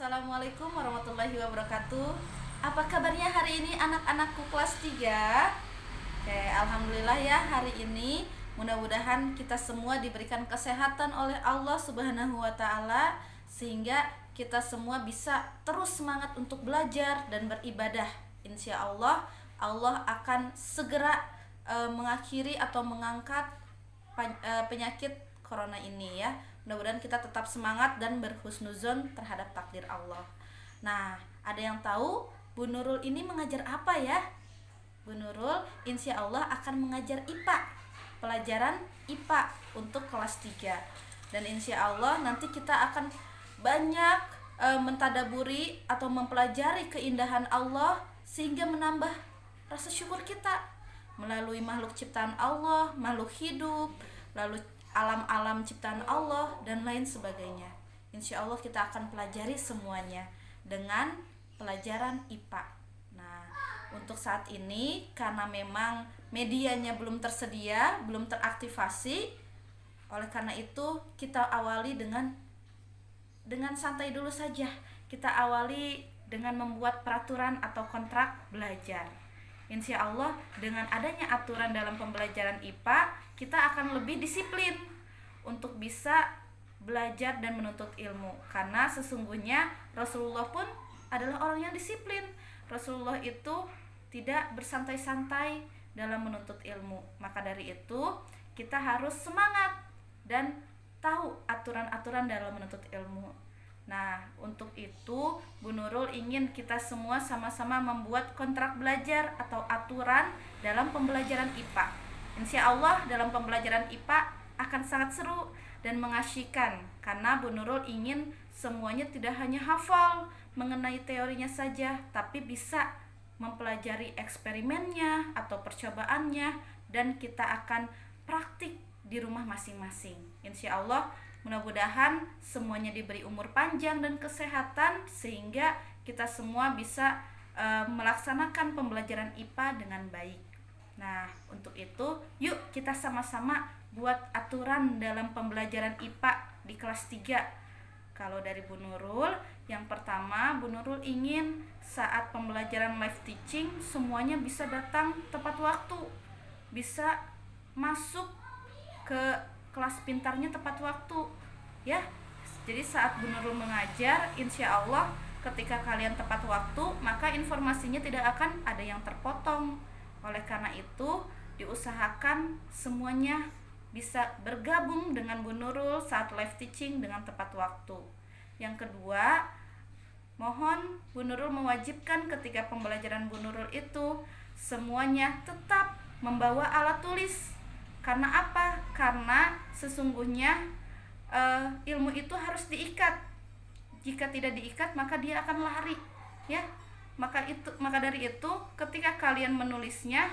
Assalamualaikum warahmatullahi wabarakatuh. Apa kabarnya hari ini anak-anakku kelas 3? Oke, alhamdulillah ya hari ini mudah-mudahan kita semua diberikan kesehatan oleh Allah Subhanahu wa taala sehingga kita semua bisa terus semangat untuk belajar dan beribadah. Insya Allah Allah akan segera mengakhiri atau mengangkat penyakit corona ini ya. Mudah-mudahan kita tetap semangat dan berhusnuzon terhadap takdir Allah. Nah, ada yang tahu Bu Nurul ini mengajar apa ya? Bu Nurul insya Allah akan mengajar IPA, pelajaran IPA untuk kelas 3. Dan insya Allah nanti kita akan banyak mentadaburi atau mempelajari keindahan Allah sehingga menambah rasa syukur kita melalui makhluk ciptaan Allah, makhluk hidup, lalu alam-alam ciptaan Allah dan lain sebagainya. Insya Allah kita akan pelajari semuanya dengan pelajaran IPA. Nah, untuk saat ini karena memang medianya belum tersedia, belum teraktivasi, oleh karena itu kita awali dengan santai dulu saja. Kita awali dengan membuat peraturan atau kontrak belajar. Insya Allah dengan adanya aturan dalam pembelajaran IPA, kita akan lebih disiplin untuk bisa belajar dan menuntut ilmu. Karena sesungguhnya Rasulullah pun adalah orang yang disiplin. Rasulullah itu tidak bersantai-santai dalam menuntut ilmu. Maka dari itu kita harus semangat dan tahu aturan-aturan dalam menuntut ilmu. Nah, untuk itu Bu Nurul ingin kita semua sama-sama membuat kontrak belajar atau aturan dalam pembelajaran IPA. Insya Allah dalam pembelajaran IPA akan sangat seru dan mengasyikkan karena Bu Nurul ingin semuanya tidak hanya hafal mengenai teorinya saja, tapi bisa mempelajari eksperimennya atau percobaannya dan kita akan praktik di rumah masing-masing. Insya Allah mudah-mudahan semuanya diberi umur panjang dan kesehatan sehingga kita semua bisa melaksanakan pembelajaran IPA dengan baik. Nah, untuk itu yuk kita sama-sama buat aturan dalam pembelajaran IPA di kelas 3. Kalau dari Bu Nurul, yang pertama Bu Nurul ingin saat pembelajaran live teaching semuanya bisa datang tepat waktu, bisa masuk ke kelas pintarnya tepat waktu ya. Jadi saat Bu Nurul mengajar, insya Allah ketika kalian tepat waktu maka informasinya tidak akan ada yang terpotong. Oleh karena itu diusahakan semuanya bisa bergabung dengan Bu Nurul saat live teaching dengan tepat waktu. Yang kedua, mohon Bu Nurul mewajibkan ketika pembelajaran Bu Nurul itu semuanya tetap membawa alat tulis. Karena apa? Karena sesungguhnya ilmu itu harus diikat. Jika tidak diikat maka dia akan lari, ya. Maka dari itu ketika kalian menulisnya,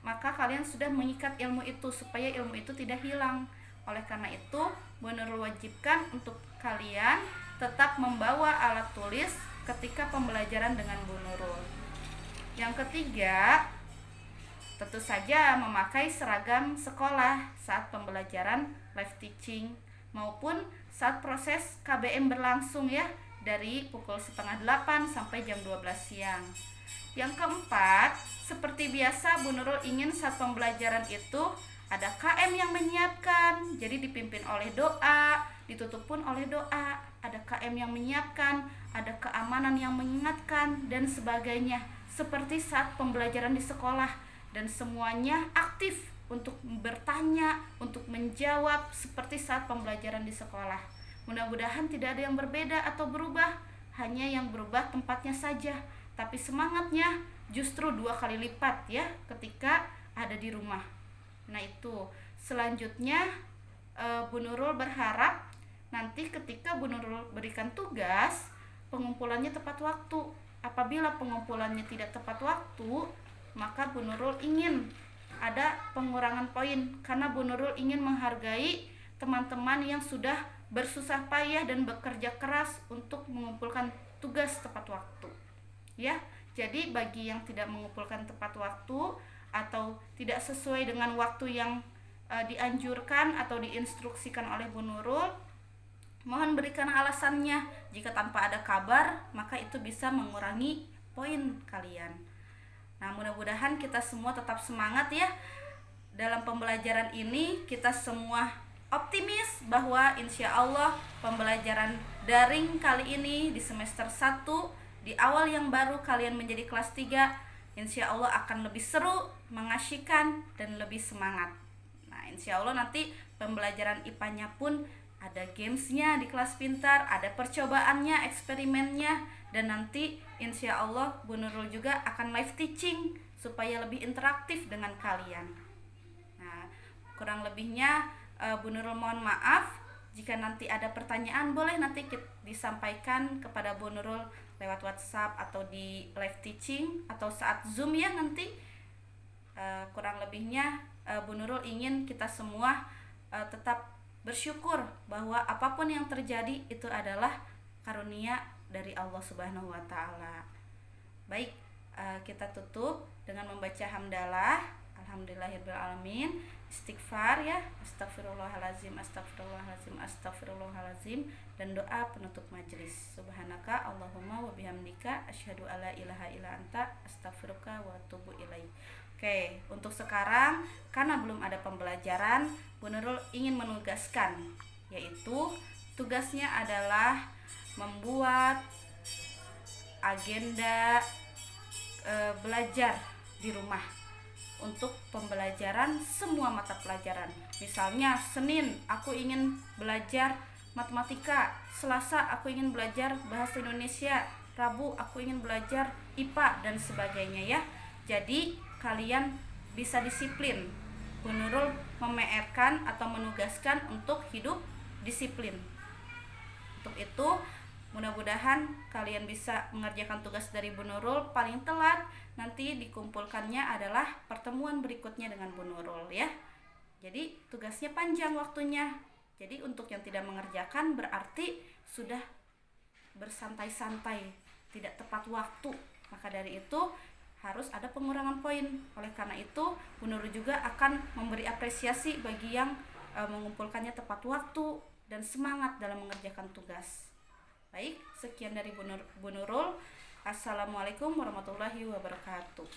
maka kalian sudah mengikat ilmu itu supaya ilmu itu tidak hilang. Oleh karena itu, Bu Nurul wajibkan untuk kalian tetap membawa alat tulis ketika pembelajaran dengan Bu Nurul. Yang ketiga, tentu saja memakai seragam sekolah saat pembelajaran live teaching maupun saat proses KBM berlangsung ya, dari pukul 7:30 sampai jam 12 siang. Yang keempat, seperti biasa Bu Nurul ingin saat pembelajaran itu ada KM yang menyiapkan, jadi dipimpin oleh doa, ditutup pun oleh doa. Ada KM yang menyiapkan, ada keamanan yang mengingatkan dan sebagainya, seperti saat pembelajaran di sekolah. Dan semuanya aktif untuk bertanya, untuk menjawab seperti saat pembelajaran di sekolah. Mudah-mudahan tidak ada yang berbeda atau berubah, hanya yang berubah tempatnya saja, tapi semangatnya justru 2 kali lipat ya ketika ada di rumah. Nah itu, selanjutnya Bu Nurul berharap nanti ketika Bu Nurul berikan tugas, pengumpulannya tepat waktu. Apabila pengumpulannya tidak tepat waktu, maka Bu Nurul ingin ada pengurangan poin karena Bu Nurul ingin menghargai teman-teman yang sudah bersusah payah dan bekerja keras untuk mengumpulkan tugas tepat waktu. Ya, jadi bagi yang tidak mengumpulkan tepat waktu atau tidak sesuai dengan waktu yang dianjurkan atau diinstruksikan oleh Bu Nurul, Mohon berikan alasannya. Jika tanpa ada kabar, maka itu bisa mengurangi poin kalian. Nah, mudah-mudahan kita semua tetap semangat ya. Dalam pembelajaran ini kita semua optimis bahwa insya Allah pembelajaran daring kali ini di semester 1, di awal yang baru kalian menjadi kelas 3, insya Allah akan lebih seru, mengasyikkan, dan lebih semangat. Nah, insya Allah nanti pembelajaran IPA-nya pun ada gamesnya di kelas pintar, ada percobaannya, eksperimennya, dan nanti insya Allah Bu Nurul juga akan live teaching supaya lebih interaktif dengan kalian. Nah, kurang lebihnya Bu Nurul mohon maaf. Jika nanti ada pertanyaan boleh nanti disampaikan kepada Bu Nurul lewat WhatsApp atau di live teaching atau saat Zoom ya nanti. Kurang lebihnya Bu Nurul ingin kita semua tetap bersyukur bahwa apapun yang terjadi itu adalah karunia dari Allah Subhanahu wa taala. Baik, kita tutup dengan membaca hamdalah. Alhamdulillahirabbil alamin. Istighfar ya, astagfirullahalazim, astagfirullahalazim, astagfirullahalazim, dan doa penutup majelis. Subhanaka Allahumma wa bihamdika asyhadu alla ilaha illa anta astaghfiruka wa atubu ilaik. Oke, untuk sekarang karena belum ada pembelajaran, Bu Nurul ingin menugaskan, yaitu tugasnya adalah membuat agenda belajar di rumah untuk pembelajaran semua mata pelajaran. Misalnya Senin aku ingin belajar matematika, Selasa aku ingin belajar bahasa Indonesia, Rabu aku ingin belajar IPA dan sebagainya ya. Jadi kalian bisa disiplin. Bu Nurul mem-PR-kan atau menugaskan untuk hidup disiplin. Untuk itu mudah-mudahan kalian bisa mengerjakan tugas dari Bu Nurul paling telat. Nanti dikumpulkannya adalah pertemuan berikutnya dengan Bu Nurul ya. Jadi tugasnya panjang waktunya. Jadi untuk yang tidak mengerjakan berarti sudah bersantai-santai, tidak tepat waktu. Maka dari itu harus ada pengurangan poin. Oleh karena itu Bu Nurul juga akan memberi apresiasi bagi yang mengumpulkannya tepat waktu dan semangat dalam mengerjakan tugas. Baik, sekian dari Bu Nurul. Assalamualaikum warahmatullahi wabarakatuh.